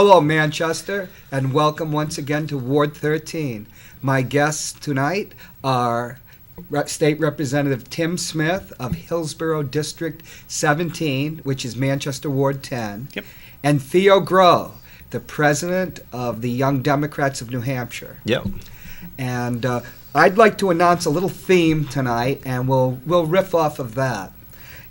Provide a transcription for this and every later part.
Hello, Manchester, and welcome once again to Ward 13. My guests tonight are State Representative Tim Smith of Hillsborough District 17, which is Manchester Ward 10, Yep. and Theo Groh, the president of the Young Democrats of New Hampshire. Yep. And I'd like to announce a little theme tonight, and we'll riff off of that.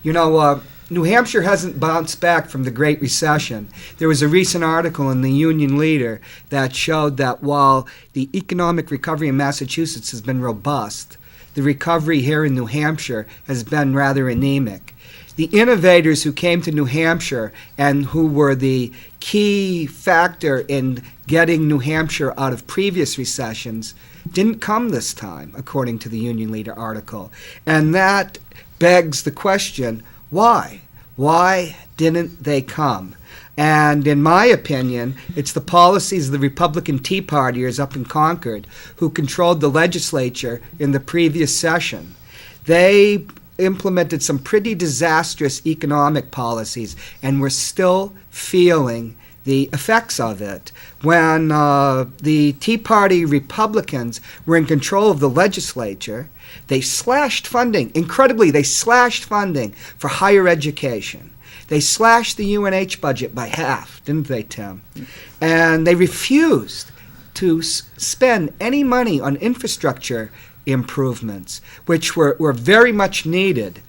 You know, New Hampshire hasn't bounced back from the Great Recession. There was a recent article in the Union Leader that showed that while the economic recovery in Massachusetts has been robust, the recovery here in New Hampshire has been rather anemic. The innovators who came to New Hampshire and who were the key factor in getting New Hampshire out of previous recessions didn't come this time, according to the Union Leader article. And that begs the question, why? Why didn't they come? And in my opinion, it's the policies of the Republican Tea Partiers up in Concord who controlled the legislature in the previous session. They implemented some pretty disastrous economic policies, and we're still feeling the effects of it. When the Tea Party Republicans were in control of the legislature, they slashed funding. Incredibly, they slashed funding for higher education. They slashed the UNH budget by half, didn't they, Tim? And they refused to spend any money on infrastructure improvements, which were very much needed.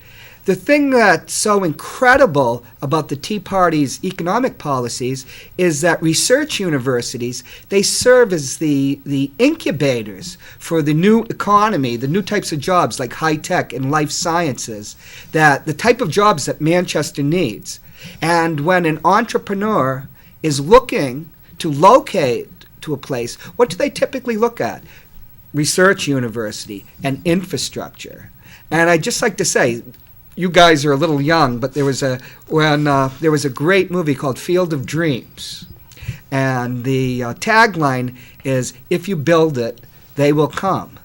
The thing that's so incredible about the Tea Party's economic policies is that research universities, they serve as the incubators for the new economy, the new types of jobs like high tech and life sciences, that the type of jobs that Manchester needs. And when an entrepreneur is looking to locate to a place, what do they typically look at? Research university and infrastructure. And I'd just like to say, you guys are a little young, but there was a great movie called Field of Dreams, and the tagline is, "If you build it, they will come."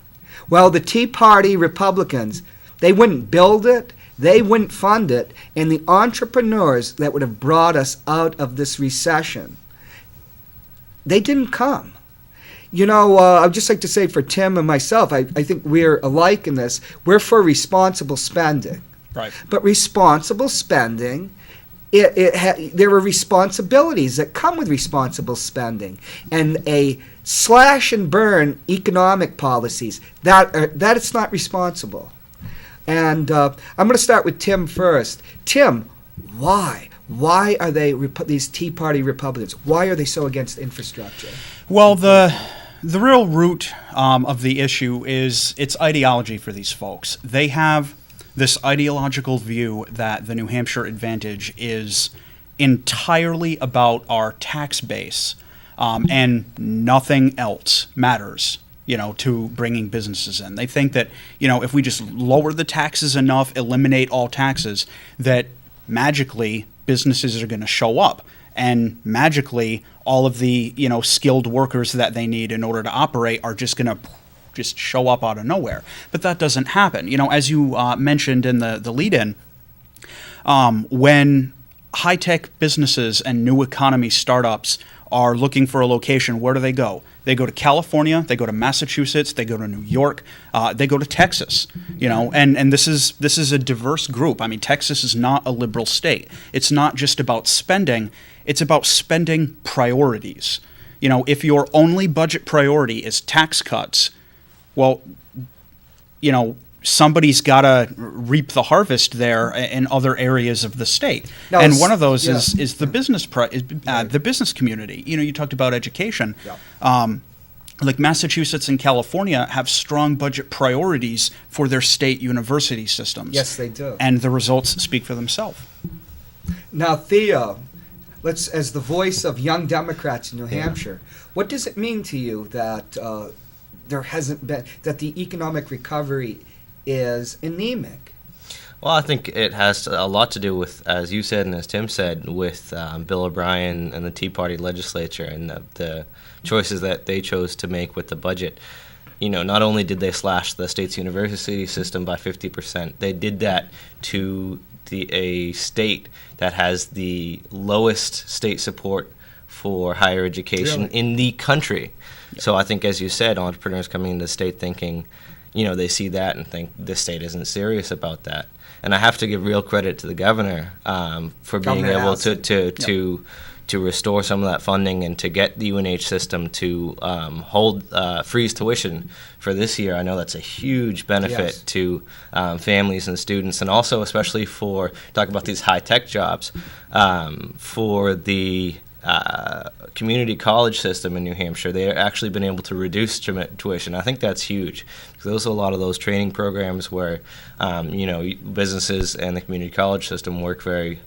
Well, the Tea Party Republicans, they wouldn't build it, they wouldn't fund it, and the entrepreneurs that would have brought us out of this recession, they didn't come. You know, I'd just like to say for Tim and myself, I think we're alike in this. We're for responsible spending. Right. But responsible spending, there are responsibilities that come with responsible spending. And a slash and burn economic policies, that it's not responsible. And I'm going to start with Tim first. Tim, why? Why are they, these Tea Party Republicans, why are they so against infrastructure? Well, the real root of the issue is it's ideology for these folks. They have this ideological view that the New Hampshire advantage is entirely about our tax base, and nothing else matters, to bringing businesses in. They think that, if we just lower the taxes enough, eliminate all taxes, that magically businesses are going to show up. And magically, all of the, skilled workers that they need in order to operate are just going to just show up out of nowhere. But that doesn't happen. As you mentioned in the lead-in, when high-tech businesses and new economy startups are looking for a location, where do they go? They go to California, they go to Massachusetts, they go to New York, they go to Texas, and this is a diverse group. I mean, Texas is not a liberal state. It's not just about spending, it's about spending priorities. If your only budget priority is tax cuts, well, somebody's got to reap the harvest there in other areas of the state. Now, and one of those is the business the business community. You talked about education. Yeah. Like Massachusetts and California have strong budget priorities for their state university systems. Yes, they do. And the results speak for themselves. Now, Theo, as the voice of Young Democrats in New Hampshire, what does it mean to you that there hasn't been, that the economic recovery is anemic? Well, I think it has a lot to do with, as you said and as Tim said, with Bill O'Brien and the Tea Party legislature and the choices that they chose to make with the budget. Not only did they slash the state's university system by 50%, they did that to a state that has the lowest state support for higher education Really? in the country. So I think, as you said, entrepreneurs coming into the state thinking, they see that and think this state isn't serious about that. And I have to give real credit to the governor for being able to restore some of that funding and to get the UNH system to freeze tuition for this year. I know that's a huge benefit to families and students, and also especially for, talk about these high-tech jobs, for the community college system in New Hampshire. They've actually been able to reduce tuition. I think that's huge. Those are a lot of those training programs where, businesses and the community college system work very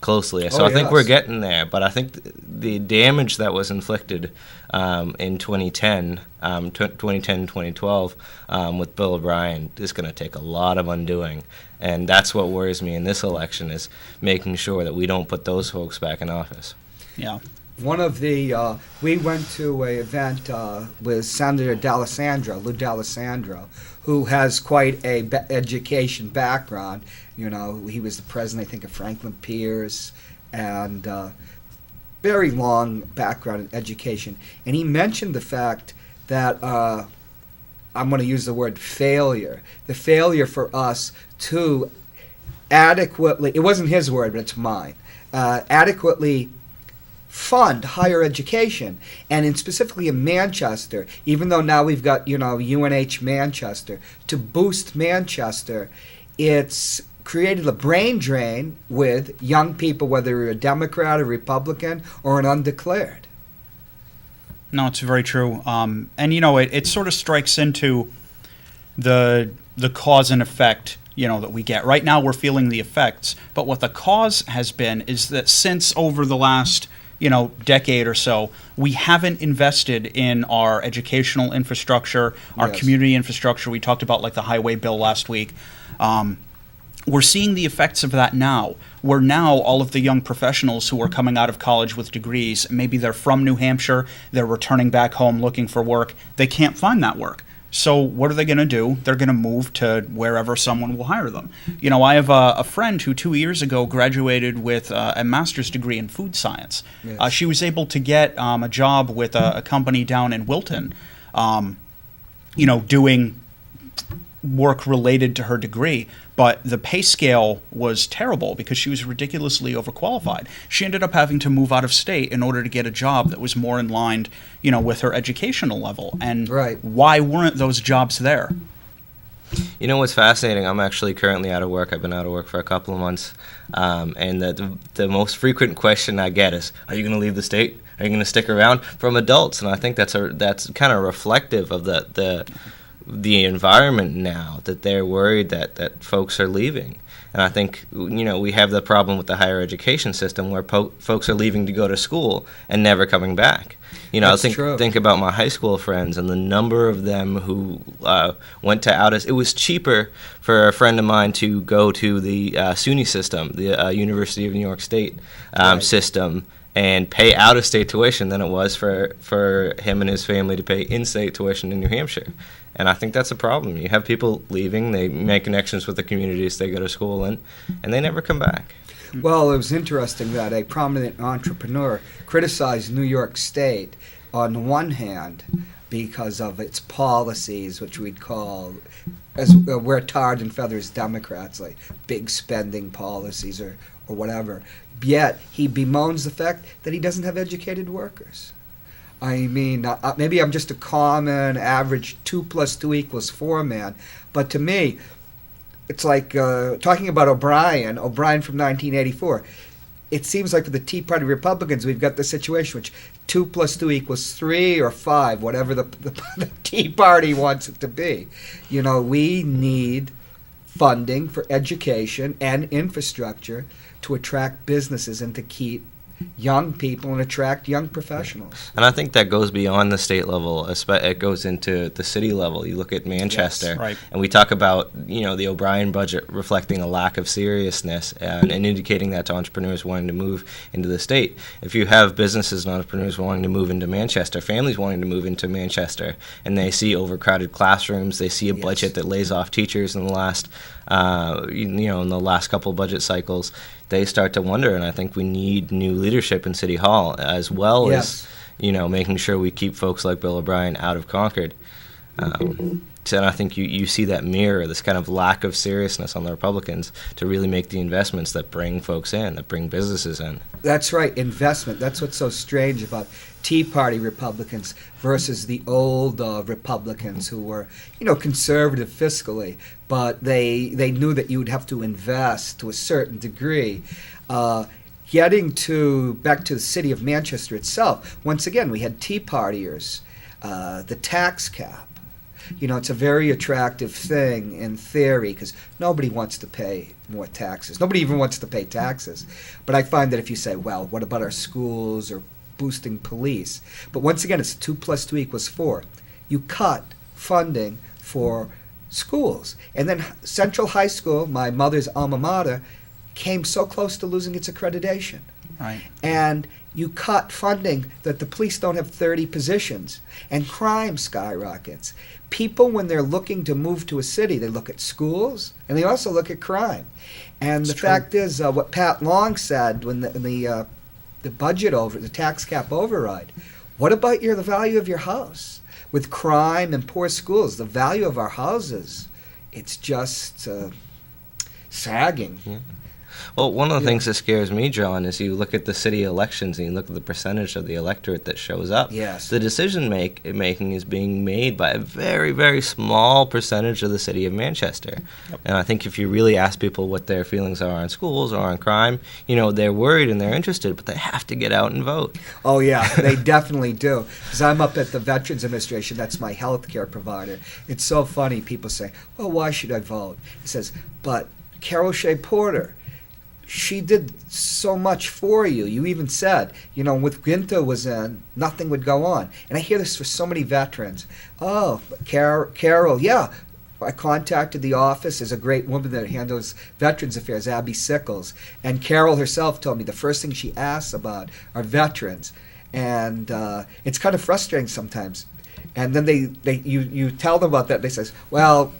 closely. So I think we're getting there, but I think the damage that was inflicted in 2010, 2012 with Bill O'Brien is going to take a lot of undoing. And that's what worries me in this election, is making sure that we don't put those folks back in office. Yeah. One of the, we went to an event with Senator Lou D'Alessandro, who has quite a education background. He was the president, I think, of Franklin Pierce, and very long background in education. And he mentioned the fact that, I'm going to use the word failure, the failure for us to adequately, it wasn't his word, but it's mine, adequately fund higher education, and specifically in Manchester, even though now we've got UNH Manchester, to boost Manchester, it's created a brain drain with young people, whether you're a Democrat, a Republican, or an undeclared. No, it's very true. And it sort of strikes into the cause and effect that we get. Right now we're feeling the effects, but what the cause has been is that since over the last decade or so, we haven't invested in our educational infrastructure, our community infrastructure. We talked about the highway bill last week. We're seeing the effects of that now, where now all of the young professionals who are coming out of college with degrees, maybe they're from New Hampshire, they're returning back home looking for work, they can't find that work. So what are they going to do? They're going to move to wherever someone will hire them. I have a friend who 2 years ago graduated with a master's degree in food science. Yes. She was able to get a job with a company down in Wilton, doing work related to her degree, but the pay scale was terrible because she was ridiculously overqualified. She ended up having to move out of state in order to get a job that was more in line, with her educational level. And why weren't those jobs there? What's fascinating? I'm actually currently out of work. I've been out of work for a couple of months, and the most frequent question I get is, "Are you going to leave the state? Are you going to stick around?" From adults, and I think that's kind of reflective of the environment now, that they're worried that folks are leaving. And I think we have the problem with the higher education system where folks are leaving to go to school and never coming back. Think about my high school friends and the number of them who went to it was cheaper for a friend of mine to go to the SUNY system, the University of New York State system, and pay out-of-state tuition than it was for him and his family to pay in-state tuition in New Hampshire. And I think that's a problem. You have people leaving, they make connections with the communities they go to school in, and they never come back. Well, it was interesting that a prominent entrepreneur criticized New York State on one hand because of its policies, which we'd call, as we're tarred and feathers Democrats, like big spending policies or whatever. Yet he bemoans the fact that he doesn't have educated workers. I mean, maybe I'm just a common average 2 + 2 = 4 man, but to me, it's like talking about O'Brien from 1984. It seems like for the Tea Party Republicans, we've got the situation which 2 + 2 = 3 or 5, whatever the Tea Party wants it to be. We need funding for education and infrastructure to attract businesses and to keep young people and attract young professionals. And I think that goes beyond the state level. It goes into the city level. You look at Manchester, and we talk about the O'Brien budget reflecting a lack of seriousness and indicating that to entrepreneurs wanting to move into the state. If you have businesses and entrepreneurs wanting to move into Manchester, families wanting to move into Manchester, and they see overcrowded classrooms, they see a budget that lays off teachers in the last in the last couple of budget cycles, they start to wonder. And I think we need new leadership in City Hall, as well Yes. as making sure we keep folks like Bill O'Brien out of Concord. And I think you see that mirror, this kind of lack of seriousness on the Republicans to really make the investments that bring folks in, that bring businesses in. That's right, investment. That's what's so strange about Tea Party Republicans versus the old Republicans who were, conservative fiscally, but they knew that you would have to invest to a certain degree. Getting back to the city of Manchester itself, once again, we had Tea Partiers, the tax cap. It's a very attractive thing in theory because nobody wants to pay more taxes. Nobody even wants to pay taxes. But I find that if you say, well, what about our schools or boosting police? But once again, it's 2 + 2 = 4. You cut funding for schools. And then Central High School, my mother's alma mater, came so close to losing its accreditation. Right. And you cut funding that the police don't have 30 positions, and crime skyrockets. People, when they're looking to move to a city, they look at schools and they also look at crime. And the fact is, what Pat Long said when the budget the tax cap override, what about the value of your house? With crime and poor schools, the value of our houses, it's just sagging. Yeah. Well, one of the things that scares me, John, is you look at the city elections and you look at the percentage of the electorate that shows up. Yes. The decision making is being made by a very, very small percentage of the city of Manchester. Yep. And I think if you really ask people what their feelings are on schools or on crime, they're worried and they're interested, but they have to get out and vote. Oh, yeah, they definitely do. Because I'm up at the Veterans Administration. That's my health care provider. It's so funny. People say, well, why should I vote? He says, but Carol Shea Porter, she did so much for you. You even said, with Ginta was in, nothing would go on. And I hear this for so many veterans. Oh, Carol, yeah. I contacted the office. There's a great woman that handles veterans affairs, Abby Sickles. And Carol herself told me the first thing she asks about are veterans. And it's kind of frustrating sometimes. And then you tell them about that. They say, well,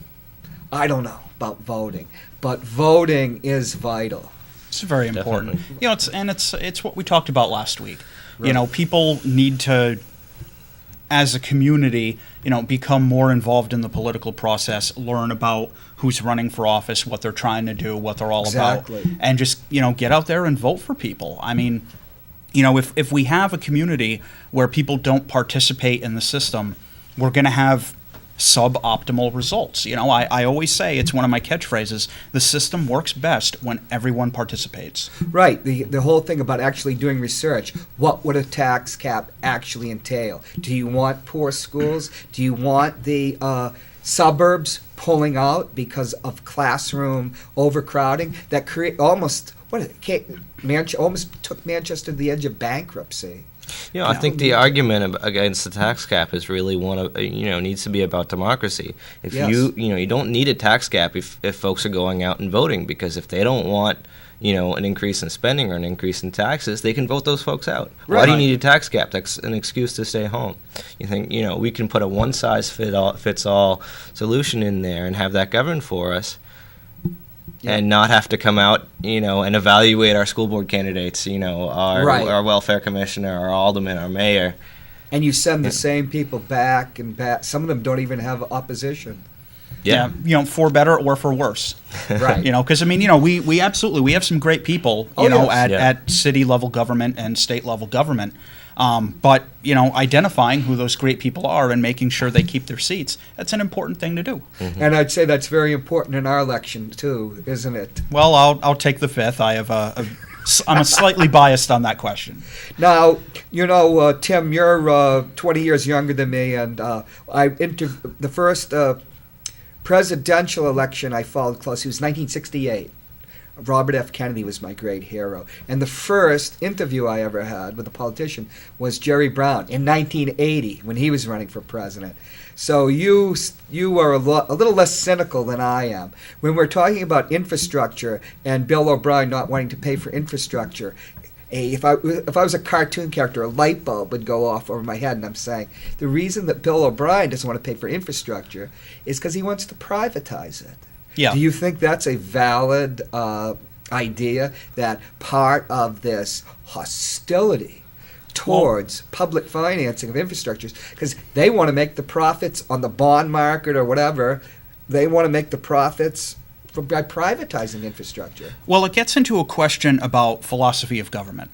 I don't know about voting. But voting is vital. It's very important. Definitely. It's what we talked about last week. Right. People need to, as a community, become more involved in the political process, learn about who's running for office, what they're trying to do, what they're all Exactly. about, and just, get out there and vote for people. I mean, if we have a community where people don't participate in the system, we're going to have suboptimal results. I always say, it's one of my catchphrases, the system works best when everyone participates. Right. The whole thing about actually doing research. What would a tax cap actually entail? Do you want poor schools? Do you want the suburbs pulling out because of classroom overcrowding that almost took Manchester to the edge of bankruptcy? I think the argument against the tax cap is really one of needs to be about democracy. If Yes. you don't need a tax cap if folks are going out and voting, because if they don't want an increase in spending or an increase in taxes, they can vote those folks out. Right. Why do you need a tax cap? That's an excuse to stay home. You think we can put a one size fits all solution in there and have that govern for us. Yeah. And not have to come out, and evaluate our school board candidates, our welfare commissioner, our alderman, our mayor. And you send the same people back and back. Some of them don't even have opposition. Yeah. For better or for worse. Right. Because we absolutely, we have some great people, at city level government and state level government. But identifying who those great people are and making sure they keep their seats, that's an important thing to do. Mm-hmm. And I'd say that's very important in our election too, isn't it? Well, I'll take the fifth. I'm slightly biased on that question. Now, Tim, you're 20 years younger than me, and the first presidential election I followed closely was 1968. Robert F. Kennedy was my great hero. And the first interview I ever had with a politician was Jerry Brown in 1980 when he was running for president. So you are a little less cynical than I am. When we're talking about infrastructure and Bill O'Brien not wanting to pay for infrastructure, if I was a cartoon character, a light bulb would go off over my head, and I'm saying the reason that Bill O'Brien doesn't want to pay for infrastructure is because he wants to privatize it. Yeah. Do you think that's a valid idea that part of this hostility towards public financing of infrastructures, because they want to make the profits on the bond market or whatever, they want to make the profits by privatizing infrastructure. Well, it gets into a question about philosophy of government.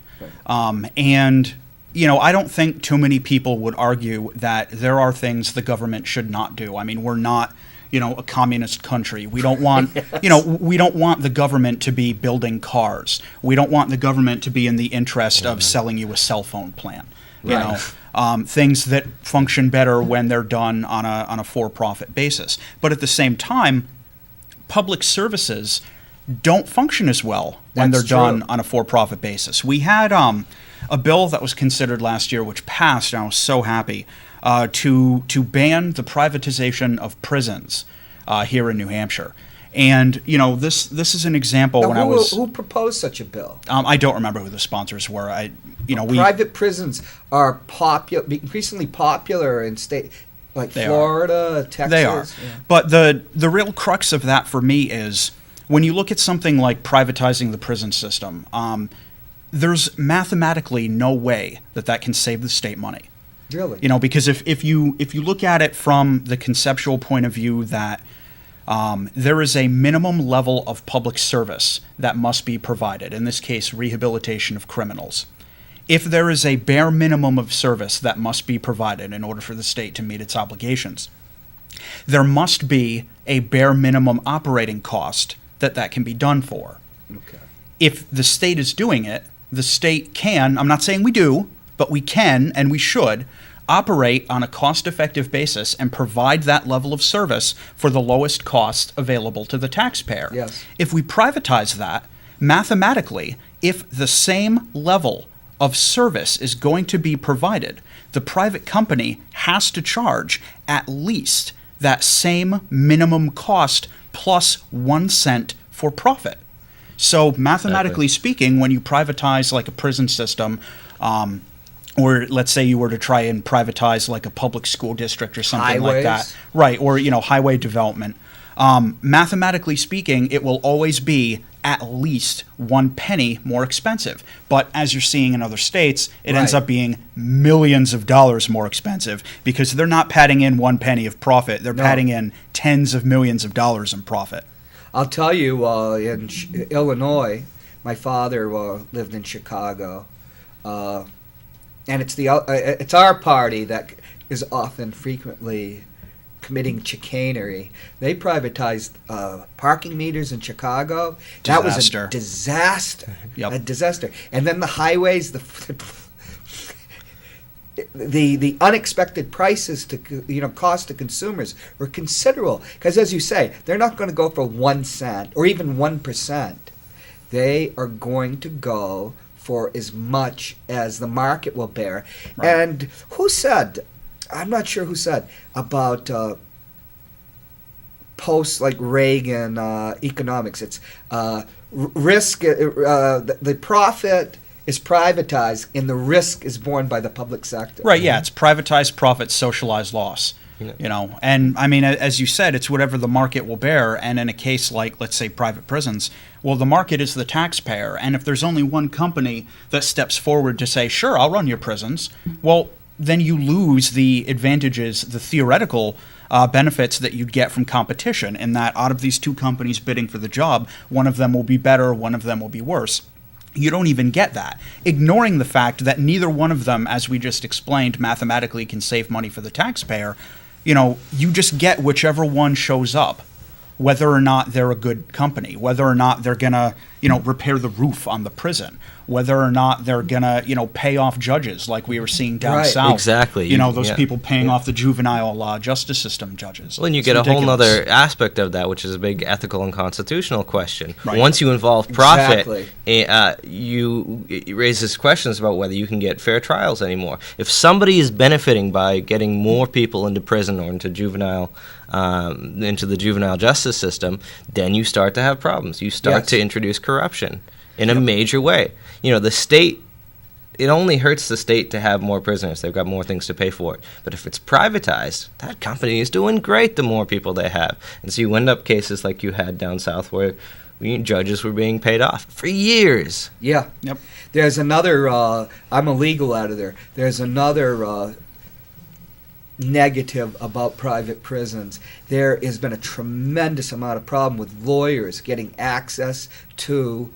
And, I don't think too many people would argue that there are things the government should not do. I mean, we're not, a communist country. We don't want, we don't want the government to be building cars. We don't want the government to be in the interest of selling you a cell phone plan. Things that function better when they're done on a for-profit basis. But at the same time, public services don't function as well when they're done on a for-profit basis. We had a bill that was considered last year, which passed, and I was so happy, to ban the privatization of prisons here in New Hampshire. And this is an example. Now, who proposed such a bill? I don't remember who the sponsors were. Private prisons are increasingly popular in state like Florida, Texas. They are. Yeah. But the real crux of that for me is when you look at something like privatizing the prison system. There's mathematically no way that can save the state money. Really? Because if you look at it from the conceptual point of view that there is a minimum level of public service that must be provided, in this case, rehabilitation of criminals. If there is a bare minimum of service that must be provided in order for the state to meet its obligations, there must be a bare minimum operating cost that can be done for. Okay. If the state is doing it, the state can, I'm not saying we do, but we can and we should operate on a cost-effective basis and provide that level of service for the lowest cost available to the taxpayer. Yes. If we privatize that, mathematically, if the same level of service is going to be provided, the private company has to charge at least that same minimum cost plus 1 cent for profit. So mathematically speaking, when you privatize like a prison system, or let's say you were to try and privatize like a public school district or something like that, right? Or highway development. Mathematically speaking, it will always be at least 1 penny more expensive. But as you're seeing in other states, it ends up being millions of dollars more expensive because they're not patting in 1 penny of profit; they're patting in tens of millions of dollars in profit. I'll tell you, in Illinois, my father lived in Chicago, and it's our party that is often frequently committing chicanery. They privatized parking meters in Chicago. Disaster. That was a disaster. Yep. A disaster. And then the highways, the unexpected prices to cost to consumers were considerable because, as you say, they're not going to go for 1 cent or even 1%. They are going to go for as much as the market will bear. Right. And who said? I'm not sure who said about post like Reagan economics. It's risk. The profit is privatized and the risk is borne by the public sector. Right, yeah, it's privatized profit, socialized loss. And I mean, as you said, it's whatever the market will bear. And in a case like, let's say, private prisons, well, the market is the taxpayer. And if there's only one company that steps forward to say, sure, I'll run your prisons, well, then you lose the advantages, the theoretical benefits that you'd get from competition, in that out of these two companies bidding for the job, one of them will be better, one of them will be worse. You don't even get that, ignoring the fact that neither one of them, as we just explained, mathematically can save money for the taxpayer. You just get whichever one shows up, whether or not they're a good company, whether or not they're going to, repair the roof on the prison, whether or not they're going to, pay off judges like we were seeing down south. Exactly. Those people paying off the juvenile justice system judges. Well, and you get a whole other aspect of that, which is a big ethical and constitutional question. Right. Once you involve profit, you raises questions about whether you can get fair trials anymore. If somebody is benefiting by getting more people into prison or into the juvenile justice system, then you start to have problems. You start to introduce corruption in a major way. The state, it only hurts the state to have more prisoners. They've got more things to pay for it. But if it's privatized, that company is doing great the more people they have. And so you end up cases like you had down south where judges were being paid off for years. Yeah. Yep. There's another, I'm a legal editor. There's another negative about private prisons. There has been a tremendous amount of problem with lawyers getting access to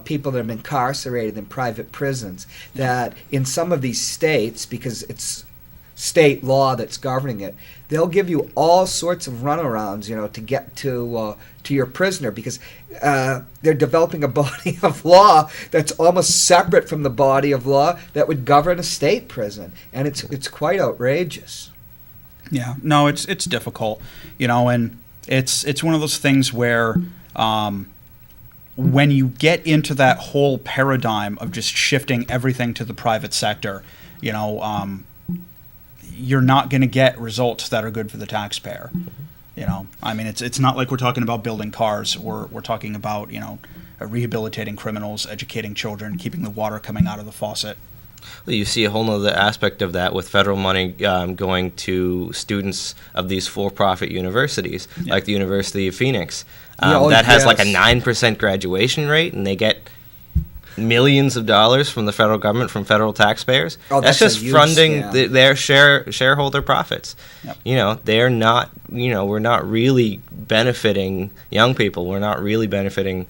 people that have been incarcerated in private prisons. That in some of these states, because it's state law that's governing it, they'll give you all sorts of runarounds, to get to your prisoner, because they're developing a body of law that's almost separate from the body of law that would govern a state prison, and it's quite outrageous. Yeah, no, it's difficult, and it's one of those things where when you get into that whole paradigm of just shifting everything to the private sector, you're not going to get results that are good for the taxpayer. I mean, it's not like we're talking about building cars. We're talking about rehabilitating criminals, educating children, keeping the water coming out of the faucet. Well, you see a whole other aspect of that with federal money going to students of these for-profit universities, like the University of Phoenix. That has like a 9% graduation rate, and they get millions of dollars from the federal government, from federal taxpayers. That's just funding their shareholder profits. Yep. They're not, we're not really benefiting young people. We're not really benefiting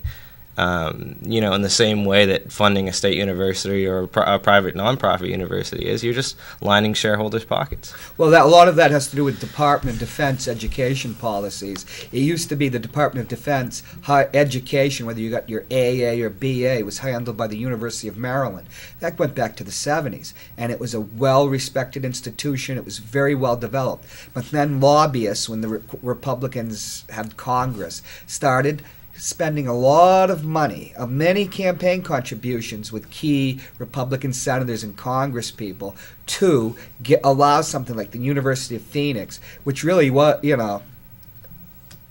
in the same way that funding a state university or a private nonprofit university is. You're just lining shareholders' pockets. Well, a lot of that has to do with Department of Defense education policies. It used to be the Department of Defense higher education, whether you got your AA or BA, was handled by the University of Maryland. That went back to the 70s, and it was a well-respected institution. It was very well developed. But then lobbyists, when the Republicans had Congress, started spending a lot of money, many campaign contributions with key Republican senators and Congress people to allow something like the University of Phoenix, which really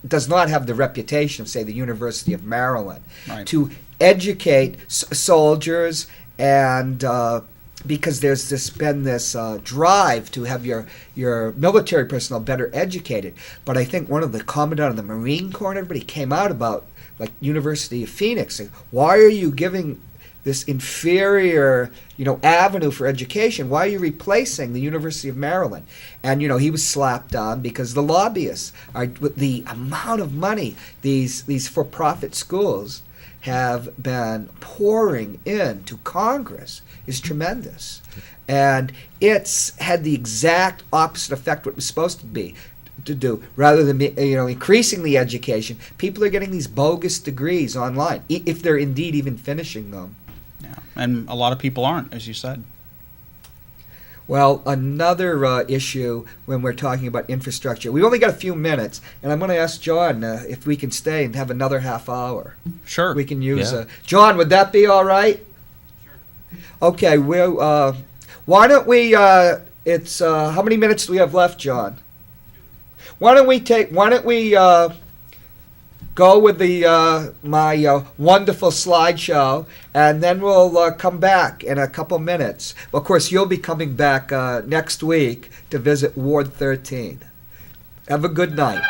does not have the reputation of, say, the University of Maryland, right, to educate soldiers, and because there's been this drive to have your military personnel better educated. But I think one of the commandant of the Marine Corps and everybody came out about, like, University of Phoenix, saying, why are you giving this inferior, avenue for education? Why are you replacing the University of Maryland? And, he was slapped on because the lobbyists are, with the amount of money these for-profit schools have been pouring into Congress is tremendous. And it's had the exact opposite effect what it was supposed to do. Rather than increasing the education, people are getting these bogus degrees online, if they're indeed even finishing them. Yeah, and a lot of people aren't, as you said. Well, another issue when we're talking about infrastructure, we've only got a few minutes, and I'm going to ask John if we can stay and have another half hour. Sure. We can use John, would that be all right? Sure. Okay, why don't we, how many minutes do we have left, John? Why don't we go with my wonderful slideshow, and then we'll come back in a couple minutes. Of course, you'll be coming back next week to visit Ward 13. Have a good night.